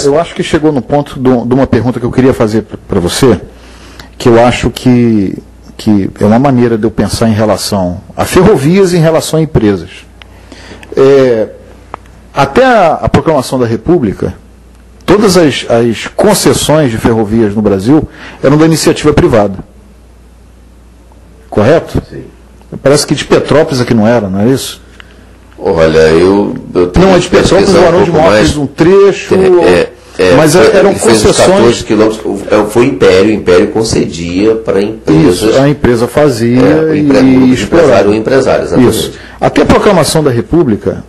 eu acho que chegou no ponto de uma pergunta que eu queria fazer para você, que eu acho que é uma maneira de eu pensar em relação a ferrovias e em relação a empresas. Até a proclamação da República, todas as concessões de ferrovias no Brasil eram da iniciativa privada. Correto? Sim. Parece que de Petrópolis aqui não era, não é isso? Olha, eu tenho não, é de Petrópolis, o Barão de Mauá fez um trecho, mas eram concessões... 14 quilômetros, foi o Império concedia para empresas... Isso, a empresa fazia e explorava. O empresário, exatamente. Isso. Até a proclamação da República,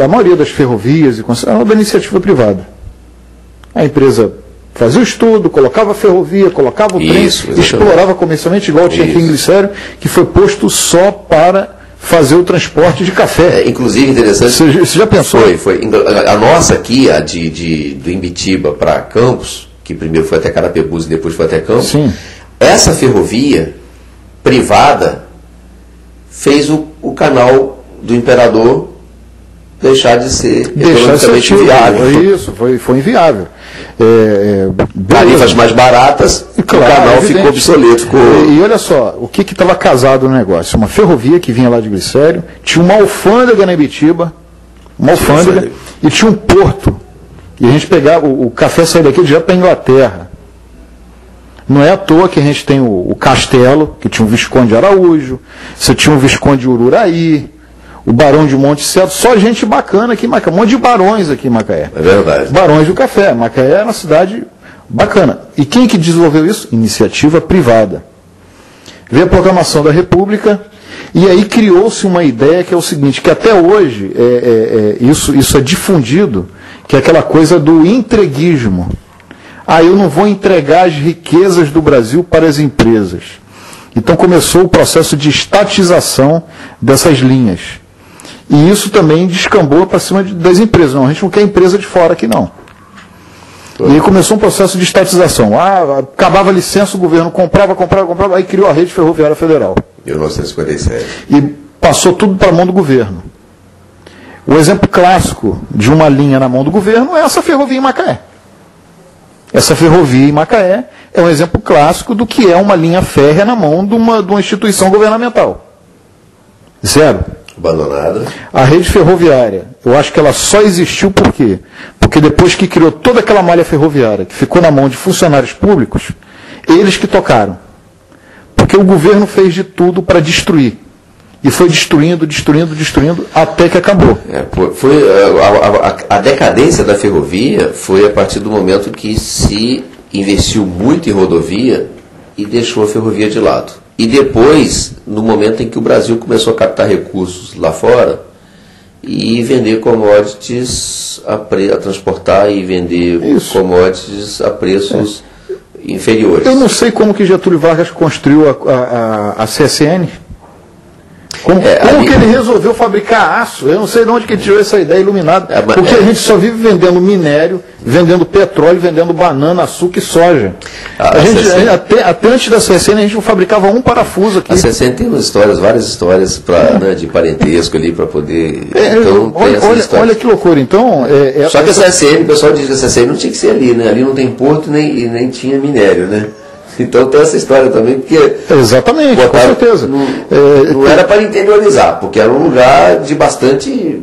a maioria das ferrovias e concessões eram da iniciativa privada. A empresa fazia o estudo, colocava a ferrovia, colocava o trem, explorava comercialmente, igual tinha aqui em Glicério, que foi posto só para fazer o transporte de café. Inclusive, interessante... Você já pensou? Foi. A nossa aqui, a do Imbitiba para Campos, que primeiro foi até Carapebus e depois foi até Campos, sim, essa ferrovia privada fez o canal do Imperador deixar de ser economicamente viável. Isso, foi inviável. Tarifas mais baratas, e claro, o canal ficou obsoleto. E olha só, o que estava casado no negócio? Uma ferrovia que vinha lá de Glicério, tinha uma alfândega na Ibitiba, e tinha um porto. E a gente pegava, o café saía daqui direto para a Inglaterra. Não é à toa que a gente tem o Castelo, que tinha o Visconde de Araújo, você tinha o Visconde de Ururaí, o Barão de Monte Cedo, só gente bacana aqui em Macaé, um monte de barões aqui em Macaé. É verdade. Barões do café. Macaé é uma cidade bacana. E quem que desenvolveu isso? Iniciativa privada. Veio a proclamação da República e aí criou-se uma ideia que é o seguinte, que até hoje isso é difundido, que é aquela coisa do entreguismo. Eu não vou entregar as riquezas do Brasil para as empresas. Então começou o processo de estatização dessas linhas. E isso também descambou para cima das empresas. Não, a gente não quer empresa de fora aqui, não. E aí começou um processo de estatização. Acabava a licença, o governo comprava, aí criou a Rede Ferroviária Federal. 1957. E passou tudo para a mão do governo. O exemplo clássico de uma linha na mão do governo é essa ferrovia em Macaé. Essa ferrovia em Macaé é um exemplo clássico do que é uma linha férrea na mão de uma instituição governamental. Zero. Abandonada. A rede ferroviária, eu acho que ela só existiu por quê? Porque depois que criou toda aquela malha ferroviária, que ficou na mão de funcionários públicos, eles que tocaram. Porque o governo fez de tudo para destruir. E foi destruindo, até que acabou. A decadência da ferrovia foi a partir do momento que se investiu muito em rodovia e deixou a ferrovia de lado. E depois, no momento em que o Brasil começou a captar recursos lá fora e vender commodities, a transportar e vender commodities a preços inferiores. Eu não sei como que Getúlio Vargas construiu a CSN. Como que ele resolveu fabricar aço? Eu não sei de onde que ele tirou essa ideia iluminada. Porque a gente só vive vendendo minério, vendendo petróleo, vendendo banana, açúcar e soja. Até antes da CSN a gente não fabricava um parafuso aqui. A CSN tem várias histórias de parentesco ali para poder... olha que loucura. Então, só que a CSN, o pessoal diz que a CSN não tinha que ser ali, né? Ali não tem porto e nem tinha minério, né? Então tem essa história também, porque... Exatamente, com certeza. Não era para interiorizar, porque era um lugar de bastante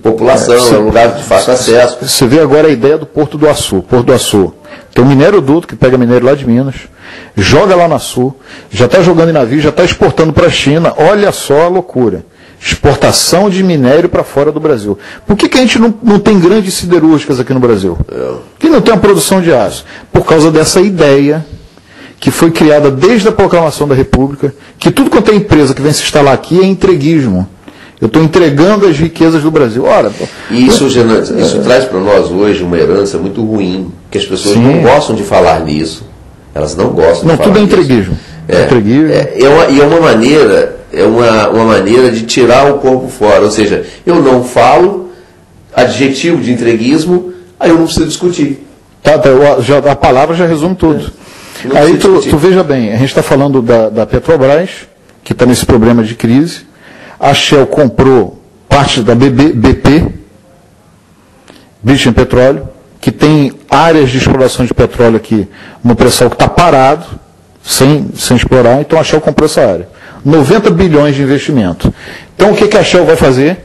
população, era um lugar de fácil acesso. Você vê agora a ideia do Porto do Açu. Porto do Açu. Tem um minério-duto que pega minério lá de Minas, joga lá no Açu, já está jogando em navio, já está exportando para a China. Olha só a loucura. Exportação de minério para fora do Brasil. Por que a gente não tem grandes siderúrgicas aqui no Brasil? Que não tem uma produção de aço? Por causa dessa ideia que foi criada desde a proclamação da República, que tudo quanto é empresa que vem se instalar aqui é entreguismo. Eu estou entregando as riquezas do Brasil. E isso traz para nós hoje uma herança muito ruim, que as pessoas não gostam de falar nisso. Elas não gostam de falar nisso. Não, tudo é entreguismo. E é uma maneira de tirar o corpo fora. Ou seja, eu não falo adjetivo de entreguismo, aí eu não preciso discutir. A palavra já resume tudo. Aí tu veja bem, a gente está falando da Petrobras, que está nesse problema de crise. A Shell comprou parte da BP, British Petróleo, que tem áreas de exploração de petróleo aqui no pré-sal que está parado, sem explorar, então a Shell comprou essa área. 90 bilhões de investimento. Então o que a Shell vai fazer?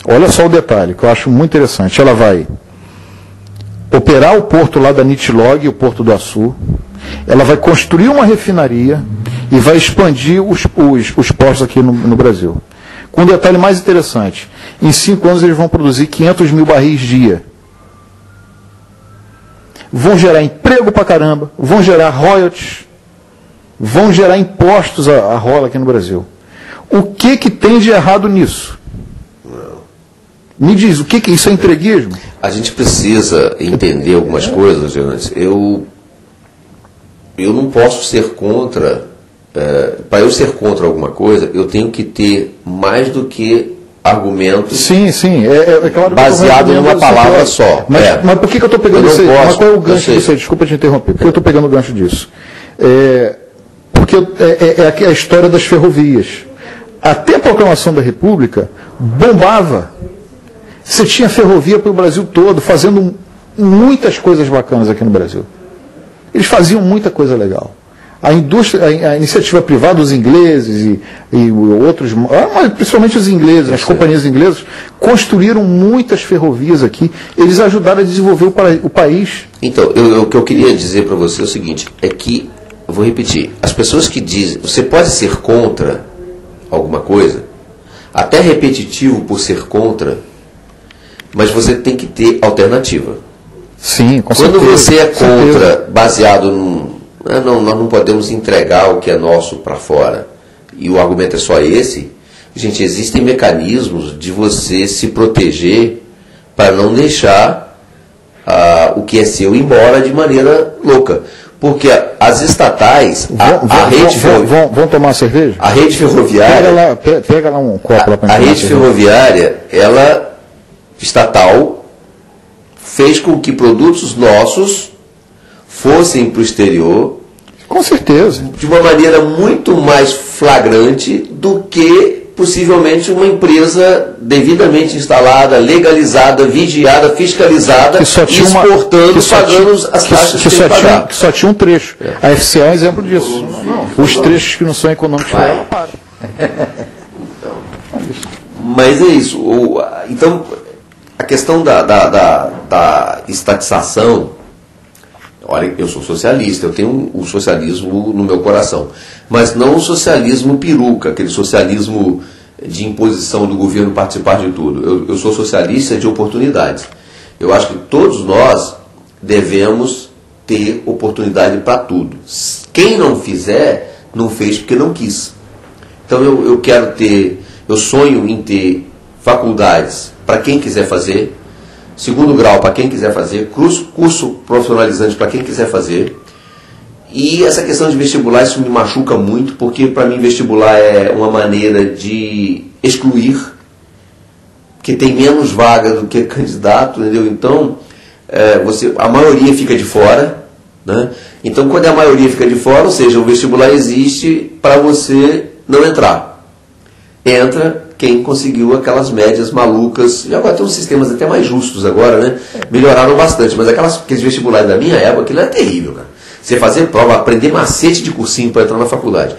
Olha só o detalhe, que eu acho muito interessante. Ela vai operar o porto lá da Nitilog, o Porto do Açu, ela vai construir uma refinaria e vai expandir os portos aqui no Brasil. Com um detalhe mais interessante, em 5 anos eles vão produzir 500 mil barris dia. Vão gerar emprego pra caramba, vão gerar royalties, vão gerar impostos a rola aqui no Brasil. O que tem de errado nisso? Me diz, o que isso é entreguismo? A gente precisa entender algumas coisas, Jonas. Eu não posso ser contra. Para eu ser contra alguma coisa, eu tenho que ter mais do que argumentos. Sim, é claro que baseado numa palavra só. Mas por que eu estou pegando isso aí? Mas qual é o gancho disso aí? Desculpa te interromper. Por que eu estou pegando o gancho disso? Porque é a história das ferrovias. Até a proclamação da República, bombava. Você tinha ferrovia para o Brasil todo, fazendo muitas coisas bacanas aqui no Brasil. Eles faziam muita coisa legal. A indústria, a iniciativa privada, os ingleses e outros, mas principalmente os ingleses, as companhias inglesas, construíram muitas ferrovias aqui. Eles ajudaram a desenvolver o país. Então, o que eu queria dizer para você é o seguinte, é que, eu vou repetir, as pessoas que dizem, você pode ser contra alguma coisa, até repetitivo por ser contra, mas você tem que ter alternativa. Sim, com certeza. Quando você é contra, baseado nós não podemos entregar o que é nosso para fora, e o argumento é só esse, gente, existem mecanismos de você se proteger para não deixar o que é seu ir embora de maneira louca. Porque as estatais, vão tomar uma cerveja? A rede ferroviária... Pega lá um copo lá para a rede ferroviária, ela, estatal, fez com que produtos nossos fossem para o exterior. Com certeza. De uma maneira muito mais flagrante do que possivelmente uma empresa devidamente instalada, legalizada, vigiada, fiscalizada, exportando, pagando as taxas que tem que pagar. Que só tinha um trecho. A FCA é um exemplo disso. Os trechos que não são econômicos para ela, para. Mas é isso. Então, a questão da estatização, olha, eu sou socialista, eu tenho o socialismo no meu coração, mas não o socialismo peruca, aquele socialismo de imposição do governo participar de tudo. Eu sou socialista de oportunidades. Eu acho que todos nós devemos ter oportunidade para tudo. Quem não fizer, não fez porque não quis. Então eu sonho em ter faculdades para quem quiser fazer, segundo grau para quem quiser fazer, curso profissionalizante para quem quiser fazer. E essa questão de vestibular, isso me machuca muito, porque para mim vestibular é uma maneira de excluir, porque tem menos vaga do que candidato, entendeu? Então, a maioria fica de fora, né? Então, quando a maioria fica de fora, ou seja, o vestibular existe para você não entrar. Entra quem conseguiu aquelas médias malucas, e agora tem uns sistemas até mais justos agora, né? Melhoraram bastante, mas aqueles vestibulares da minha época, aquilo era terrível, cara. Você fazer prova, aprender macete de cursinho para entrar na faculdade.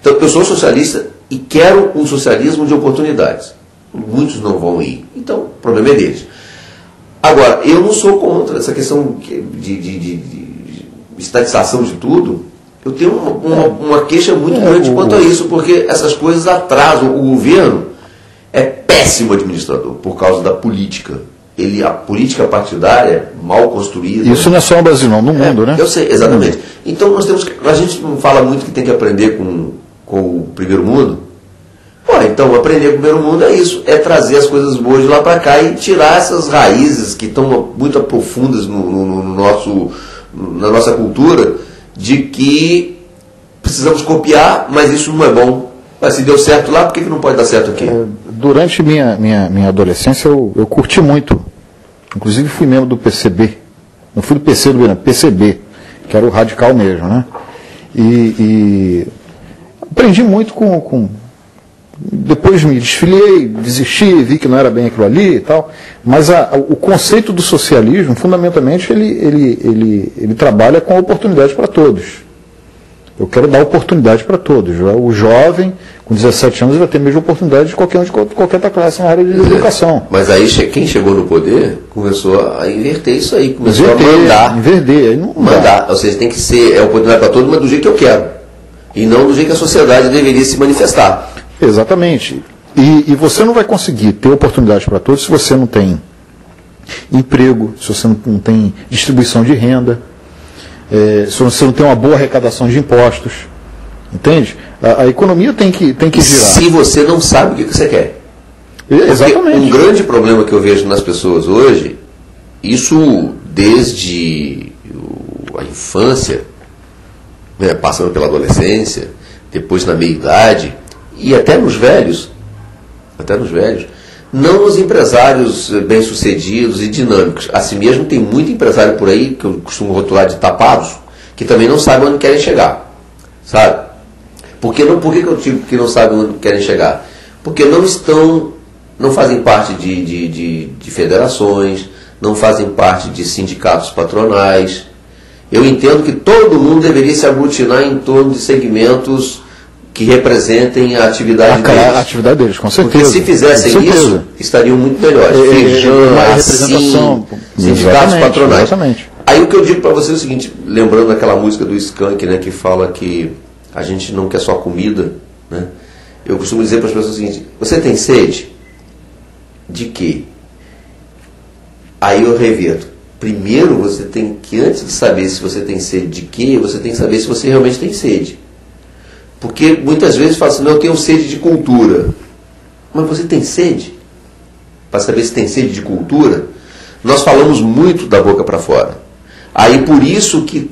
Então, eu sou socialista e quero um socialismo de oportunidades. Muitos não vão ir. Então, o problema é deles. Agora, eu não sou contra essa questão de estatização de tudo. Eu tenho uma queixa muito grande quanto a isso, porque essas coisas atrasam. O governo é péssimo administrador por causa da política. A política partidária mal construída. Isso não é só no Brasil, não, no mundo, né? Eu sei, exatamente. Então a gente não fala muito que tem que aprender com o primeiro mundo. Então aprender com o primeiro mundo é isso, é trazer as coisas boas de lá para cá e tirar essas raízes que estão muito profundas na nossa cultura, de que precisamos copiar, mas isso não é bom. Mas se deu certo lá, por que não pode dar certo aqui? Durante minha adolescência, eu curti muito. Inclusive fui membro do PCB. Não fui do PC do PCB, que era o radical mesmo, né? E aprendi muito depois me desfiliei, desisti, vi que não era bem aquilo ali e tal, mas o conceito do socialismo, fundamentalmente, ele trabalha com oportunidade para todos. Eu quero dar oportunidade para todos. O jovem, com 17 anos, vai ter a mesma oportunidade de qualquer outra classe na área de educação. Mas aí quem chegou no poder começou a inverter isso aí, começou a mandar. Mandar. Ou seja, tem que ser oportunidade para todos, mas do jeito que eu quero. E não do jeito que a sociedade deveria se manifestar. Exatamente. E você não vai conseguir ter oportunidade para todos se você não tem emprego, se você não tem distribuição de renda, se você não tem uma boa arrecadação de impostos. Entende? A economia tem que girar. Se você não sabe o que você quer. Exatamente. Um grande problema que eu vejo nas pessoas hoje, isso desde a infância, né, passando pela adolescência, depois na meia-idade, e até nos velhos, não os empresários bem-sucedidos e dinâmicos. Assim mesmo tem muito empresário por aí, que eu costumo rotular de tapados, que também não sabem onde querem chegar. Sabe? Por que eu digo que não sabem onde querem chegar? Porque não fazem parte de federações, não fazem parte de sindicatos patronais. Eu entendo que todo mundo deveria se aglutinar em torno de segmentos que representem a atividade deles. A atividade deles, com certeza. Porque se fizessem isso, estariam muito melhores. Representação, sindicatos patronais. Exatamente. Aí o que eu digo para você é o seguinte, lembrando aquela música do Skank, né, que fala que a gente não quer só comida, né? Eu costumo dizer para as pessoas o seguinte: você tem sede? De quê? Aí eu reverto. Primeiro você tem que, antes de saber se você tem sede de quê, você tem que saber se você realmente tem sede. Porque muitas vezes fala assim, não, eu tenho sede de cultura. Mas você tem sede? Para saber se tem sede de cultura, nós falamos muito da boca para fora. Aí por isso que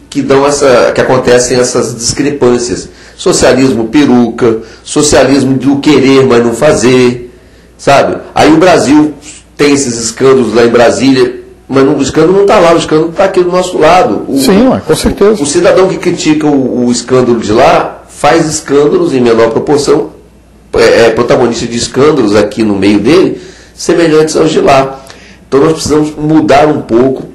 acontecem essas discrepâncias. Socialismo peruca, socialismo do querer, mas não fazer. Sabe? Aí o Brasil tem esses escândalos lá em Brasília, mas o escândalo não está lá, o escândalo está aqui do nosso lado. Sim, com certeza. O cidadão que critica o escândalo de lá faz escândalos em menor proporção, é protagonista de escândalos aqui no meio dele, semelhantes aos de lá. Então nós precisamos mudar um pouco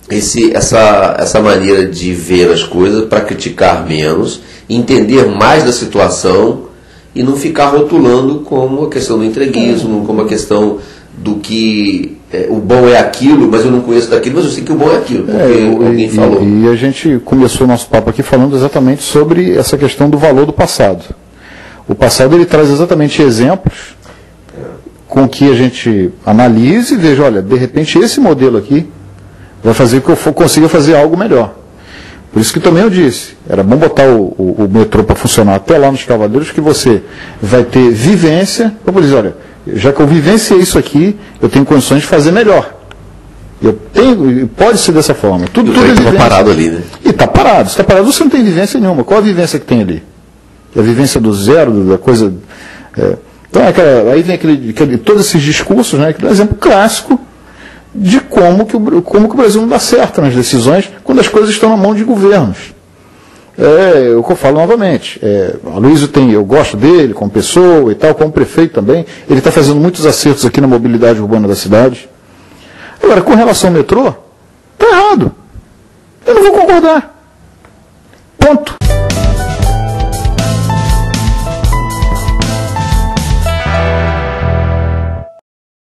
essa maneira de ver as coisas para criticar menos, entender mais da situação e não ficar rotulando como a questão do entreguismo, como a questão do que o bom é aquilo, mas eu não conheço daquilo, mas eu sei que o bom é aquilo, porque alguém falou. E a gente começou o nosso papo aqui falando exatamente sobre essa questão do valor do passado. O passado ele traz exatamente exemplos com que a gente analise e veja, olha, de repente esse modelo aqui vai fazer que eu consiga fazer algo melhor. Por isso que também eu disse, era bom botar o metrô para funcionar até lá nos Cavaleiros, que você vai ter vivência. Eu vou dizer, olha, já que eu vivenciei isso aqui, eu tenho condições de fazer melhor. Pode ser dessa forma. Tudo é vivência. Parado ali, né? E está parado. Se está parado, você não tem vivência nenhuma. Qual a vivência que tem ali? A vivência do zero, da coisa... Então, aí vem todos esses discursos, né, que dá um exemplo clássico de como que o Brasil não dá certo nas decisões quando as coisas estão na mão de governos. É o que eu falo novamente. A Luísio eu gosto dele como pessoa e tal, como prefeito também. Ele está fazendo muitos acertos aqui na mobilidade urbana da cidade. Agora, com relação ao metrô, está errado. Eu não vou concordar. Ponto.